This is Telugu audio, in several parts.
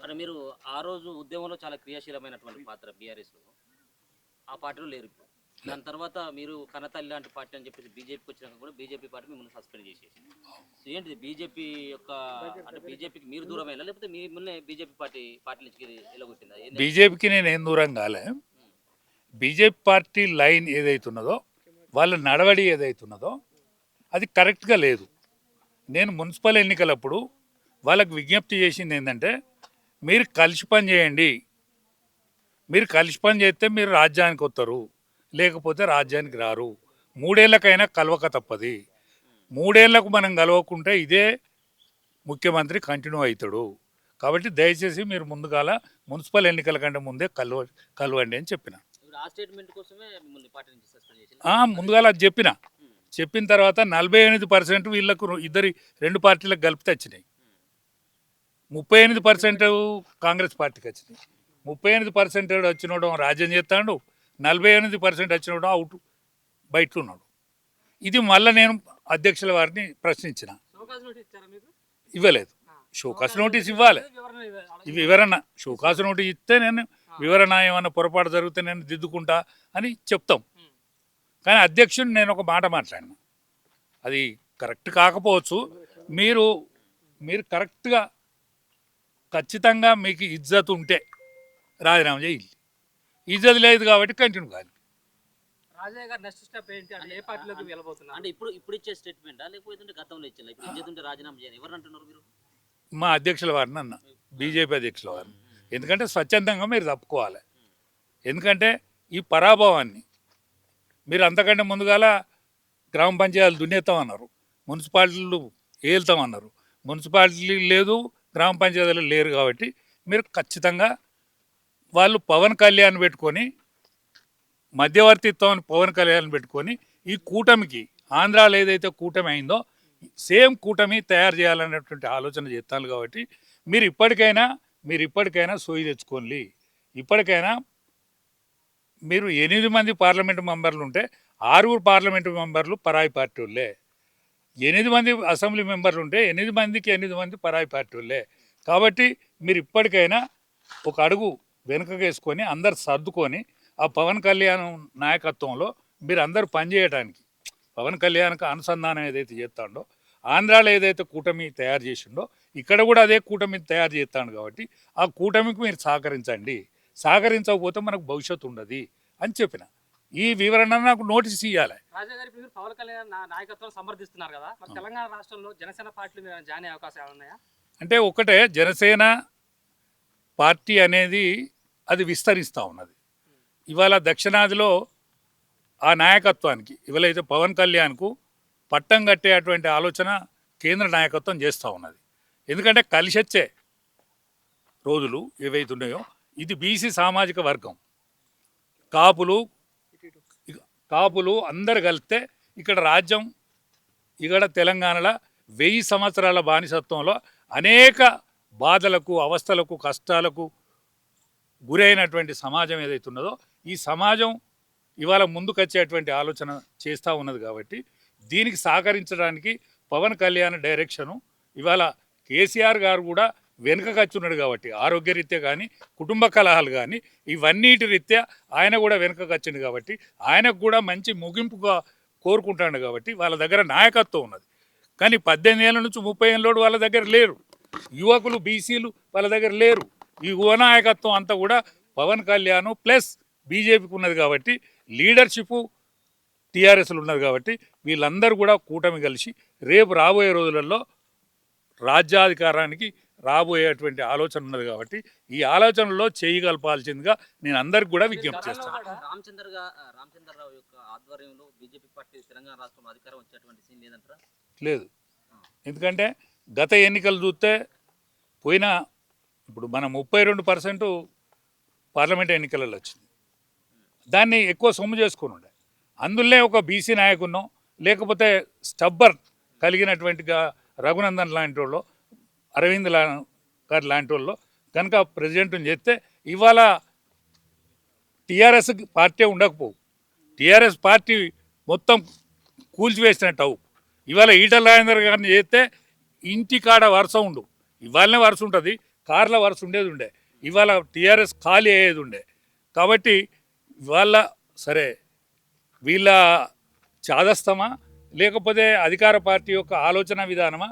మరి మీరు ఆ రోజు ఉద్యమంలో చాలా క్రియాశీలమైనటువంటి పాత్ర బీఆర్ఎస్‌లో. ఆ పార్టీలో లేరు ఇప్పుడు. దాని తర్వాత మీరు కనతల్లి లాంటి పార్టీ అని చెప్పేసి బీజేపీకి వచ్చినాక కూడా బీజేపీ పార్టీ మిమ్మల్ని సస్పెండ్ చేసేసింది. సో ఏంటిది బీజేపీ యొక్క అంటే బీజేపీకి మీరు దూరమయ్యారా? లేకపోతే మిమ్మల్ని బీజేపీ పార్టీ నుంచి ఎల్లగొట్టిందా? ఏంది? బీజేపీకి నేనేం దూరం కాలే. బీజేపీ పార్టీ లైన్ ఏదైతున్నదో, వాళ్ళ నడవడి ఏదైతున్నదో అది కరెక్ట్గా లేదు. నేను మున్సిపల్ ఎన్నికలప్పుడు వాళ్ళకు విజ్ఞప్తి చేసింది ఏంటంటే, మీరు కలిసి పని చేయండి. మీరు కలిసి పని చేస్తే మీరు రాజ్యానికి వస్తారు, లేకపోతే రాజ్యానికి రారు. 3 ఏళ్ళకైనా కలవక తప్పది. 3 ఏళ్లకు మనం కలవకుంటే ఇదే ముఖ్యమంత్రి కంటిన్యూ అవుతాడు. కాబట్టి దయచేసి మీరు ముందుగాల మున్సిపల్ ఎన్నికల కంటే ముందే కలవండి అని చెప్పిన. ఇప్పుడు ఆ స్టేట్మెంట్ కోసమే మిమ్మల్ని పార్టీ నుంచి సస్పెండ్ చేసింది. ముందుగాల అది చెప్పిన తర్వాత 48% వీళ్ళకు రెండు పార్టీలకు కలిపితే వచ్చినాయి. 38% కాంగ్రెస్ పార్టీకి వచ్చినాయి. 38% వచ్చినోడు రాజ్యం చేస్తాడు, 48% వచ్చినోడు అవుట్ బయట ఉన్నాడు. ఇది మళ్ళీ నేను అధ్యక్షుల వారిని ప్రశ్నించిన. ఇవ్వలేదు. షోకాస్ నోటీస్ ఇవ్వాలి. వివరణ షోకాస్ నోటీస్ ఇస్తే నేను వివరణ ఏమన్నా పొరపాటు జరిగితే నేను దిద్దుకుంటా అని చెప్తాం. కానీ అధ్యక్షుడు నేను ఒక మాట మాట్లాడిన, అది కరెక్ట్ కాకపోవచ్చు. మీరు కరెక్ట్గా ఖచ్చితంగా మీకు ఇజ్జత్ ఉంటే రాజీనామా చేయాలి. ఇజ్జత్ లేదు కాబట్టి కంటిన్యూ కాదు. రాజయ్య గారు నెక్స్ట్ స్టెప్ ఏంటి? అంటే ఏ పార్టీలోకి వెళ్ళబోతున్నారు? అంటే ఇప్పుడు ఇచ్చే స్టేట్మెంటా లేకపోతే గతంలో ఇచ్చేలా? ఇప్పుడు ఇజ్జత్ ఉంటే రాజీనామా చేయాలి ఎవరు అంటున్నారు మీరు? మా అధ్యక్షుల వారిని అన్న, బీజేపీ అధ్యక్షుల వారిని. ఎందుకంటే స్వచ్ఛందంగా మీరు తప్పుకోవాలి. ఎందుకంటే ఈ పరాభవాన్ని మీరు అంతకంటే ముందుగాల గ్రామ పంచాయతీలు దున్నేస్తామన్నారు, మున్సిపాలిటీలు ఏలుతామన్నారు. మున్సిపాలిటీ లేదు, గ్రామ పంచాయతీలు లేరు. కాబట్టి మీరు ఖచ్చితంగా వాళ్ళు పవన్ కళ్యాణ్ పెట్టుకొని, మధ్యవర్తిత్వం పవన్ కళ్యాణ్ పెట్టుకొని ఈ కూటమికి, ఆంధ్రాలో ఏదైతే కూటమి అయిందో సేమ్ కూటమి తయారు చేయాలనేటువంటి ఆలోచన చేస్తాను. కాబట్టి మీరు ఇప్పటికైనా సోయి తెచ్చుకోండి. ఇప్పటికైనా మీరు 8 మంది పార్లమెంటు మెంబర్లు ఉంటే 6 పార్లమెంటు మెంబర్లు పరాయి పార్టీ వాళ్ళే. 8 మంది అసెంబ్లీ మెంబర్లు ఉంటే 8 మందికి 8 మంది పరాయి పార్టీ వాళ్ళే. కాబట్టి మీరు ఇప్పటికైనా ఒక అడుగు వెనుకకేసుకొని అందరు సర్దుకొని ఆ పవన్ కళ్యాణ్ నాయకత్వంలో మీరు అందరూ పనిచేయడానికి, పవన్ కళ్యాణ్కి అనుసంధానం ఏదైతే చేస్తాడో, ఆంధ్రాలో ఏదైతే కూటమి తయారు చేసిండో ఇక్కడ కూడా అదే కూటమి తయారు చేస్తాడు. కాబట్టి ఆ కూటమికి మీరు సహకరించకపోతే మనకు భవిష్యత్తు ఉండదు అని చెప్పిన. ఈ వివరణ నాకు నోటీస్ ఇవ్వాలి. రాజా గారు, ఇప్పుడు పవన్ కళ్యాణ్ నాయకత్వం సమర్థిస్తున్నారు కదా, మరి తెలంగాణ రాష్ట్రంలో జనసేన పార్టీలు మీరు జాయిన్ అయ్యే అవకాశాలు ఉన్నాయా? అంటే ఒకటే, జనసేన పార్టీ అనేది అది విస్తరిస్తూ ఉన్నది. ఇవాళ దక్షిణాదిలో ఆ నాయకత్వానికి ఇవాళైతే పవన్ కళ్యాణ్కు పట్టం కట్టేటువంటి ఆలోచన కేంద్ర నాయకత్వం చేస్తూ ఉన్నది. ఎందుకంటే కలిసి వచ్చే రోజులు ఏవైతున్నాయో, ఇది బీసీ సామాజిక వర్గం, కాపులు అందరు కలిస్తే ఇక్కడ రాజ్యం, ఇక్కడ తెలంగాణలో 1000 సంవత్సరాల బానిసత్వంలో అనేక బాధలకు, అవస్థలకు, కష్టాలకు గురైనటువంటి సమాజం ఏదైతున్నదో ఈ సమాజం ఇవాళ ముందుకొచ్చేటువంటి ఆలోచన చేస్తూ ఉన్నది. కాబట్టి దీనికి సహకరించడానికి పవన్ కళ్యాణ్ డైరెక్షను, ఇవాళ కేసీఆర్ గారు కూడా వెనుకకొచ్చున్నాడు. కాబట్టి ఆరోగ్యరీత్యా కానీ, కుటుంబ కలహాలు కానీ, ఇవన్నిటి రీత్యా ఆయన కూడా వెనుకకొచ్చిండు. కాబట్టి ఆయనకు కూడా మంచి ముగింపుగా కోరుకుంటాడు. కాబట్టి వాళ్ళ దగ్గర నాయకత్వం ఉన్నది. కానీ 18 ఏళ్ళ నుంచి 30 ఏళ్ళోడు వాళ్ళ దగ్గర లేరు. యువకులు, బీసీలు వాళ్ళ దగ్గర లేరు. ఈ యువ నాయకత్వం అంతా కూడా పవన్ కళ్యాణ్ ప్లస్ బీజేపీకి ఉన్నది. కాబట్టి లీడర్షిప్ టీఆర్ఎస్లు ఉన్నది. కాబట్టి వీళ్ళందరూ కూడా కూటమి కలిసి రేపు రాబోయే రోజులలో రాజ్యాధికారానికి రాబోయేటువంటి ఆలోచన ఉన్నది. కాబట్టి ఈ ఆలోచనలో చేయగలపాల్సిందిగా నేను అందరికి కూడా విజ్ఞప్తి చేస్తాను. రామచంద్రరావు యొక్క ఆధ్వర్యంలో బీజేపీ పార్టీ తెలంగాణ రాష్ట్రంలో అధికారం వచ్చేటువంటి సీన్ లేదంటారా? లేదు. ఎందుకంటే గత ఎన్నికలు చూస్తే ఇప్పుడు మన 32% పార్లమెంట్ ఎన్నికలలో వచ్చింది. దాన్ని ఎక్కువ సొమ్ము చేసుకుని ఉండే. అందులో ఒక బీసీ నాయకున్నో, లేకపోతే స్టబ్బర్ కలిగినటువంటిగా రఘునందన్ లాంటి వాళ్ళు, అరవింద్ గారు లాంటి వాళ్ళు కనుక ప్రెసిడెంట్ని చేస్తే ఇవాళ టీఆర్ఎస్ పార్టీ ఉండకపోవు. టీఆర్ఎస్ పార్టీ మొత్తం కూల్చివేసినట్టు అవు. ఇవాళ ఈటల రాజేందర్ గారిని చేస్తే ఇంటికాడ వరుస ఉండు. ఇవాళనే వరుస ఉంటుంది, కార్ల వరుస ఉండే ఇవాళ టీఆర్ఎస్ ఖాళీ అయ్యేది ఉండే. కాబట్టి ఇవాళ సరే వీళ్ళ చాదస్తమా లేకపోతే అధికార పార్టీ యొక్క ఆలోచన విధానమా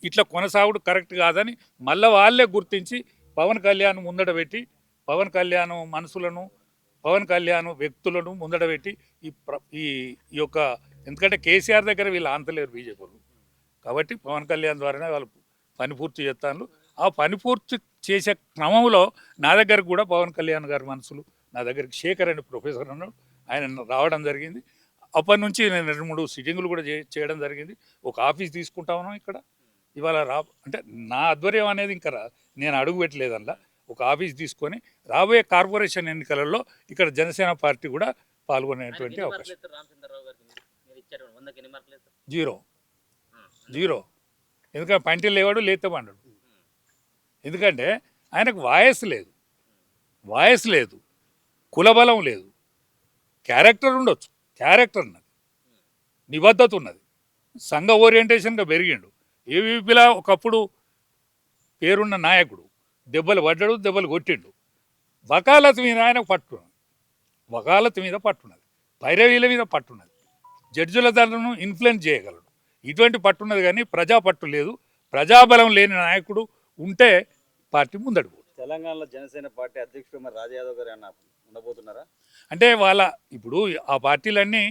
ఇట్లా కొనసాగుడు కరెక్ట్ కాదని మళ్ళీ వాళ్ళే గుర్తించి పవన్ కళ్యాణ్ ముందట పెట్టి పవన్ కళ్యాణ్ మనసులను పవన్ కళ్యాణ్ వ్యక్తులను ముందట పెట్టి ఈ యొక్క ఎందుకంటే కేసీఆర్ దగ్గర వీళ్ళు ఆంతలేరు బీజేపీ వాళ్ళు. కాబట్టి పవన్ కళ్యాణ్ ద్వారానే వాళ్ళు పని పూర్తి చేస్తాను. ఆ పని పూర్తి చేసే క్రమంలో నా దగ్గరకు కూడా పవన్ కళ్యాణ్ గారి మనసులు నా దగ్గరికి శేఖర్ అని ప్రొఫెసర్ అన్నాడు, ఆయన రావడం జరిగింది. అప్పటి నుంచి నేను 2-3 సిట్టింగులు కూడా చేయడం జరిగింది. ఒక ఆఫీస్ తీసుకుంటా ఉన్నాం ఇక్కడ. ఇవాళ అంటే నా ఆధ్వర్యం అనేది ఇంకా నేను అడుగు పెట్టలేదు అందులో. ఒక ఆఫీస్ తీసుకొని రాబోయే కార్పొరేషన్ ఎన్నికలలో ఇక్కడ జనసేన పార్టీ కూడా పాల్గొనేటువంటి అవకాశం. జీరో. ఎందుకంటే పంటిలు లేవాడు లేతే పండడు. ఎందుకంటే ఆయనకు వాయస్ లేదు, కులబలం లేదు, క్యారెక్టర్ ఉండొచ్చు, క్యారెక్టర్ ఉన్నది, నిబద్ధత ఉన్నది, సంఘ ఓరియంటేషన్గా పెరిగిండు. ఏవీపీలా ఒకప్పుడు పేరున్న నాయకుడు, దెబ్బలు పడ్డాడు, దెబ్బలు కొట్టిండు. వకాలత్ మీద ఆయనకు పట్టున్నది, పైరవీల మీద పట్టున్నది, జడ్జిల దాన్ని ఇన్ఫ్లుయెన్స్ చేయగలడు. ఇటువంటి పట్టున్నది కానీ ప్రజా పట్టు లేదు. ప్రజాబలం లేని నాయకుడు ఉంటే పార్టీ ముందడు. తెలంగాణలో జనసేన పార్టీ అధ్యక్షుడు మరి రాజా యాదవ్ గారు ఏమన్నా ఉండబోతున్నారా? అంటే ఇప్పుడు ఆ పార్టీలన్నీ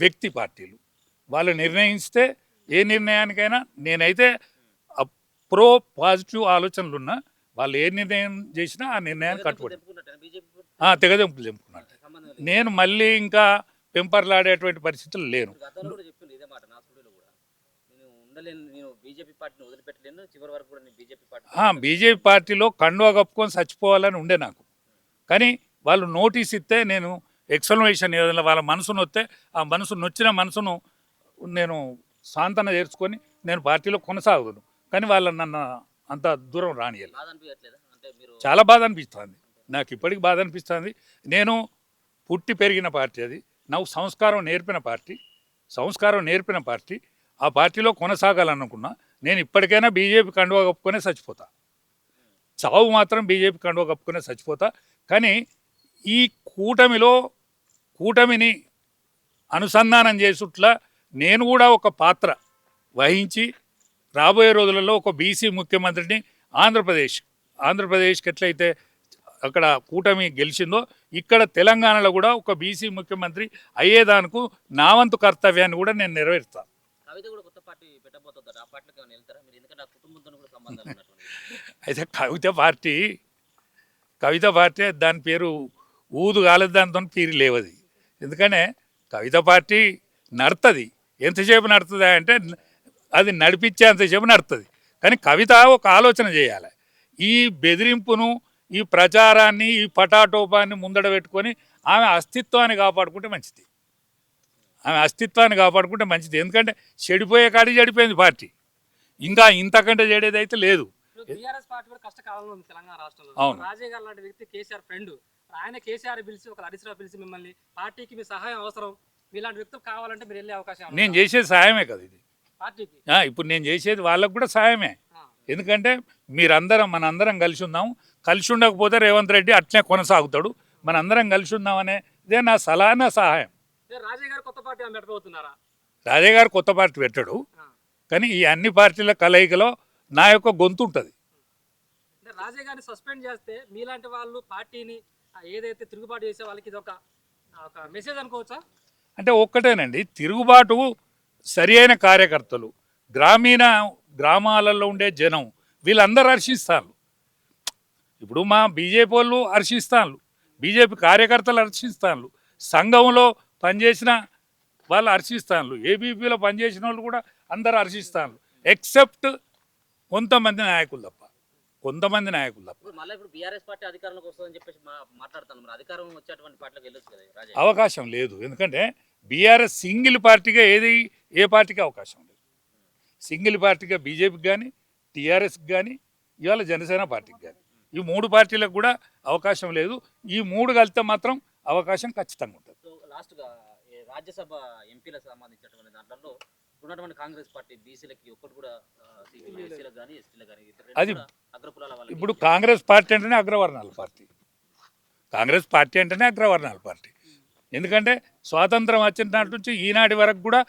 వ్యక్తి పార్టీలు. వాళ్ళు నిర్ణయిస్తే ఏ నిర్ణయానికైనా నేనైతే ప్రో పాజిటివ్ ఆలోచనలు ఉన్నా. వాళ్ళు ఏ నిర్ణయం చేసినా ఆ నిర్ణయాన్ని కట్టుబడి తెగదెంపులు చెప్పుకున్నట్టు. నేను మళ్ళీ ఇంకా పెంపర్లాడేటువంటి పరిస్థితులు లేను. బీజేపీ పార్టీలో కండువా కప్పుకొని చచ్చిపోవాలని ఉండే నాకు. కానీ వాళ్ళు నోటీస్ ఇస్తే నేను ఎక్స్ప్లనేషన్ ఏదైనా వాళ్ళ మనసును వస్తే ఆ నొచ్చిన మనసును నేను సాంతన చేర్చుకొని నేను పార్టీలో కొనసాగుదును. కానీ వాళ్ళని నన్ను అంత దూరం రానియాలి. చాలా బాధ అనిపిస్తుంది నాకు, ఇప్పటికి బాధ అనిపిస్తుంది. నేను పుట్టి పెరిగిన పార్టీ అది, నాకు సంస్కారం నేర్పిన పార్టీ. ఆ పార్టీలో కొనసాగాలనుకున్నా. నేను ఇప్పటికైనా బీజేపీ కండువా కప్పుకొనే చచ్చిపోతా. చావు మాత్రం బీజేపీ కండువా కప్పుకొనే చచ్చిపోతా. కానీ ఈ కూటమిని అనుసంధానం చేసుట్లా నేను కూడా ఒక పాత్ర వహించి రాబోయే రోజులలో ఒక బీసీ ముఖ్యమంత్రిని ఆంధ్రప్రదేశ్కి ఎట్లయితే అక్కడ కూటమి గెలిచిందో ఇక్కడ తెలంగాణలో కూడా ఒక బీసీ ముఖ్యమంత్రి అయ్యేదానికి నా వంతు కర్తవ్యాన్ని కూడా నేను నెరవేరుస్తాను. అయితే కవిత పార్టీ దాని పేరు ఊదు కాలేదు, దానితో పీరి లేవది. ఎందుకంటే కవిత పార్టీ నడుతుంది, ఎంతసేపు నడుతుంది అంటే అది నడిపించేంతసేపు నడుతుంది. కానీ కవిత ఒక ఆలోచన చేయాలి. ఈ బెదిరింపును, ఈ ప్రచారాన్ని, ఈ పటాటోపాన్ని ముందడ పెట్టుకొని ఆమె అస్తిత్వాన్ని కాపాడుకుంటే మంచిది. ఎందుకంటే చెడిపోయే కాడికి చెడిపోయింది పార్టీ. ఇంకా ఇంతకంటే చెడేది అయితే లేదు. బీఆర్ఎస్ పార్టీ కూడా కష్టకాలంలో ఉంది తెలంగాణ రాష్ట్రంలో. రాజయ్య గారు లాంటి వ్యక్తి కేసీఆర్ ఫ్రెండ్, ఆయన కేసీఆర్ పిలిచి ఒక హరీశ్రావు పిలిచి మిమ్మల్ని పార్టీకి మీ సహాయం అవసరం, మీలాంటి వ్యక్తులు కావాలంటే మీరు వెళ్ళే అవకాశం. నేను చేసేది సాయమే కదా ఇది పార్టీకి. ఇప్పుడు నేను చేసేది వాళ్ళకు కూడా సాయమే. ఎందుకంటే మనందరం కలిసి ఉందాం. కలిసి ఉండకపోతే రేవంత్ రెడ్డి అట్లే కొనసాగుతాడు. మనందరం కలిసి ఉందాం అనేదే నా సలహా, నా సహాయం. రాజయ్య గారు కొత్త పార్టీ పెట్టబోతున్నారా? రాజయ్య గారు కొత్త పార్టీ పెట్టాడు. కానీ ఈ అన్ని పార్టీల కలయికలో నా యొక్క గొంతు ఉంటుంది. రాజయ్య గారిని సస్పెండ్ చేస్తే మీలాంటి వాళ్ళు పార్టీని ఏదైతే తిరుగుబాటు చేసే వాళ్ళకి ఇది ఒక మెసేజ్ అనుకోవచ్చా? అంటే ఒక్కటేనండి, తిరుగుబాటు సరి అయిన కార్యకర్తలు, గ్రామాలలో ఉండే జనం వీళ్ళందరూ హర్షిస్తారు. ఇప్పుడు మా బీజేపీ వాళ్ళు హర్షిస్తారు, బీజేపీ కార్యకర్తలు హర్షిస్తారు, సంఘంలో పనిచేసిన వాళ్ళు హర్షిస్తారు, ఏబీపీలో పనిచేసిన వాళ్ళు కూడా అందరూ హర్షిస్తారు. ఎక్సెప్ట్ కొంతమంది నాయకులు తప్ప. ఇప్పుడు బీఆర్ఎస్ పార్టీ అధికారంలోకి వస్తుందని చెప్పేసి మాట్లాడుతాను. మరి అధికారం వచ్చేటువంటి పార్టీలకు వెళ్ళొచ్చు కదా రాజా? అవకాశం లేదు. ఎందుకంటే బీఆర్ఎస్ సింగిల్ పార్టీగా ఏ పార్టీకి అవకాశం లేదు. సింగిల్ పార్టీగా బీజేపీకి కానీ, టీఆర్ఎస్కి కానీ, ఇవాళ జనసేన పార్టీకి కానీ, ఈ 3 పార్టీలకు కూడా అవకాశం లేదు. ఈ 3 కలిస్తే మాత్రం అవకాశం ఖచ్చితంగా ఉంటుంది. లాస్ట్గా రాజ్యసభ ఎంపీలకు సంబంధించినటువంటి దాంట్లో ఉన్నటువంటి కాంగ్రెస్ పార్టీ బీసీలకి ఒక్కటి కూడా ఎస్సీలకు కానీ ఎస్టీలకు కానీ అది అగ్రకులాల వాళ్ళకి ఇప్పుడు కాంగ్రెస్ పార్టీ అంటేనే అగ్రవర్ణాల పార్టీ. కాంగ్రెస్ పార్టీ అంటేనే అగ్రవర్ణాల పార్టీ. ఎందుకంటే స్వాతంత్రం వచ్చిన నాటి నుంచి ఈనాటి వరకు కూడా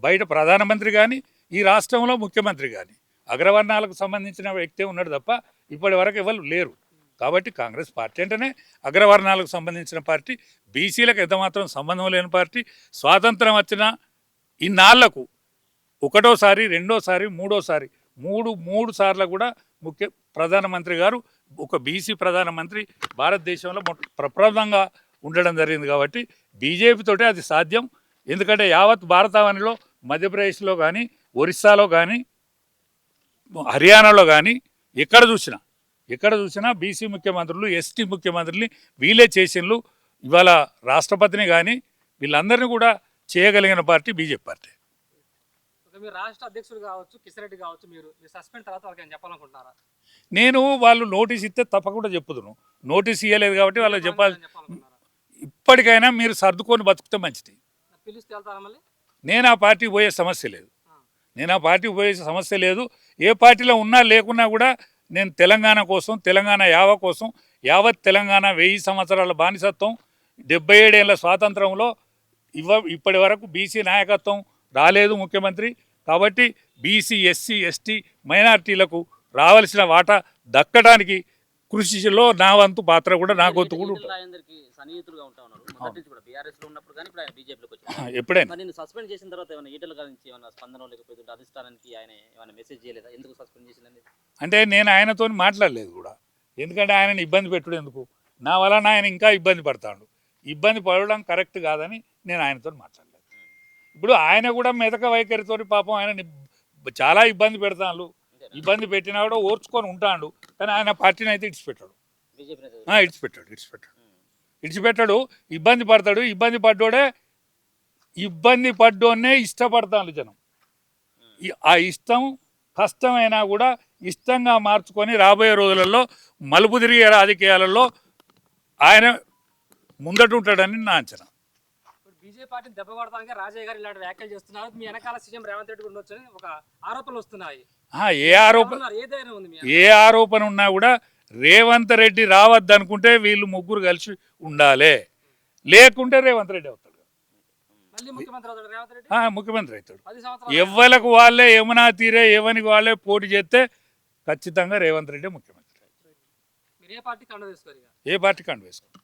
బయట ప్రధానమంత్రి కానీ ఈ రాష్ట్రంలో ముఖ్యమంత్రి కానీ అగ్రవర్ణాలకు సంబంధించిన వ్యక్తే ఉన్నాడు తప్ప ఇప్పటి వరకు ఎవరు లేరు. కాబట్టి కాంగ్రెస్ పార్టీ అంటేనే అగ్రవర్ణాలకు సంబంధించిన పార్టీ, బీసీలకు ఎంతమాత్రం సంబంధం లేని పార్టీ. స్వాతంత్రం వచ్చిన ఇన్నాళ్లకు ఒకటోసారి, రెండోసారి, మూడోసారి మూడు సార్లు కూడా ప్రధానమంత్రి గారు ఒక బీసీ ప్రధానమంత్రి భారతదేశంలో ప్రప్రథమంగా ఉండడం జరిగింది. కాబట్టి బీజేపీతోటే అది సాధ్యం. ఎందుకంటే యావత్ భారతావనిలో మధ్యప్రదేశ్లో కానీ, ఒరిస్సాలో కానీ, హర్యానాలో కానీ ఎక్కడ చూసినా బీసీ ముఖ్యమంత్రులు, ఎస్టీ ముఖ్యమంత్రుల్ని వీళ్ళే చేసిండ్రు. ఇవాళ రాష్ట్రపతిని కానీ వీళ్ళందరినీ కూడా చేయగలిగిన పార్టీ బీజేపీ పార్టీ. మీరు రాష్ట్ర అధ్యక్షుడు కావచ్చు, కిషన్ రెడ్డి కావచ్చు, మీరు సస్పెండ్ తర్వాత వాళ్ళకి ఏం చెప్పాలనుకుంటున్నారా? నేను వాళ్ళు నోటీస్ ఇస్తే తప్పకుండా చెప్పుదును. నోటీస్ ఇవ్వలేదు కాబట్టి వాళ్ళకి చెప్పాలి. ఇప్పటికైనా మీరు సర్దుకొని బతుకుతే మంచిది. పిలిస్తే వెళ్తారా మళ్ళీ? నేను ఆ పార్టీకి పోయే సమస్య లేదు. ఏ పార్టీలో ఉన్నా లేకున్నా కూడా నేను తెలంగాణ కోసం, తెలంగాణ యావ కోసం, యావత్ తెలంగాణ 1000 సంవత్సరాల బానిసత్వం, 77 ఏళ్ళ స్వాతంత్రంలో ఇప్పటి వరకు బీసీ నాయకత్వం రాలేదు ముఖ్యమంత్రి. కాబట్టి బీసీ, ఎస్సీ, ఎస్టీ మైనార్టీలకు రావాల్సిన వాటా దక్కడానికి కృషిలో నా వంతు పాత్ర కూడా, నా గొంతు కూడా ఉంటుంది. సన్నిహితులుగా ఉంటా ఉన్నారు మొదటి నుంచి కూడా బీఆర్ఎస్ లో ఉన్నప్పుడు కానీ ఇప్పుడు ఆయన బీజేపీలోకి వచ్చారు. ఎప్పుడైనా నేను సస్పెండ్ చేసిన తర్వాత ఏమైనా ఈటల గురించి ఏమైనా స్పందన లేకపోతే అధిష్టానానికి ఆయన ఏమైనా మెసేజ్ చేయలేదా ఎందుకు సస్పెండ్ చేసిందని? అంటే నేను ఆయనతో మాట్లాడలేదు కూడా. ఎందుకంటే ఆయనని ఇబ్బంది పెట్టుడు ఎందుకు, నా వలన ఆయన ఇంకా ఇబ్బంది పడతాడు. ఇబ్బంది పడడం కరెక్ట్ కాదని నేను ఆయనతో మాట్లాడలేదు. ఇప్పుడు ఆయన కూడా మెతక వైఖరితో పాపం ఆయన చాలా ఇబ్బంది పెడతాడు. ఇబ్బంది పెట్టినా కూడా ఓర్చుకొని ఉంటాడు. కానీ ఆయన పార్టీని అయితే ఇడిచిపెట్టాడు. ఇడిచిపెట్టాడు. ఇబ్బంది పడతాడు. ఇబ్బంది పడ్డోనే ఇష్టపడతాను జనం. ఆ ఇష్టం కష్టమైనా కూడా ఇష్టంగా మార్చుకొని రాబోయే రోజులలో మలుపు తిరిగే రాజకీయాలలో ఆయన ముందట ఉంటాడని నా అంచనా. బీజేపీ పార్టీని దెబ్బ కొడతానికి రాజయ్య గారు ఇలాంటి వ్యాఖ్యలు చేస్తున్నారు. మీ వెనకాల సీఎం రేవంత్ రెడ్డి ఉండొచ్చని ఒక ఆరోపణలు వస్తున్నాయి. ఏ ఆరోపణ ఉన్నా కూడా రేవంత్ రెడ్డి రావద్దనుకుంటే వీళ్ళు ముగ్గురు కలిసి ఉండాలి. లేకుంటే రేవంత్ రెడ్డి అవుతాడు, ముఖ్యమంత్రి అవుతాడు. ఎవ్వలకు వాళ్ళే యమునా తీరే ఎవరికి వాళ్ళే పోటీ చేస్తే ఖచ్చితంగా రేవంత్ రెడ్డి ముఖ్యమంత్రి. ఏ పార్టీ కండ వేసుకోరు? ఏ పార్టీ కండ వేసుకోరు.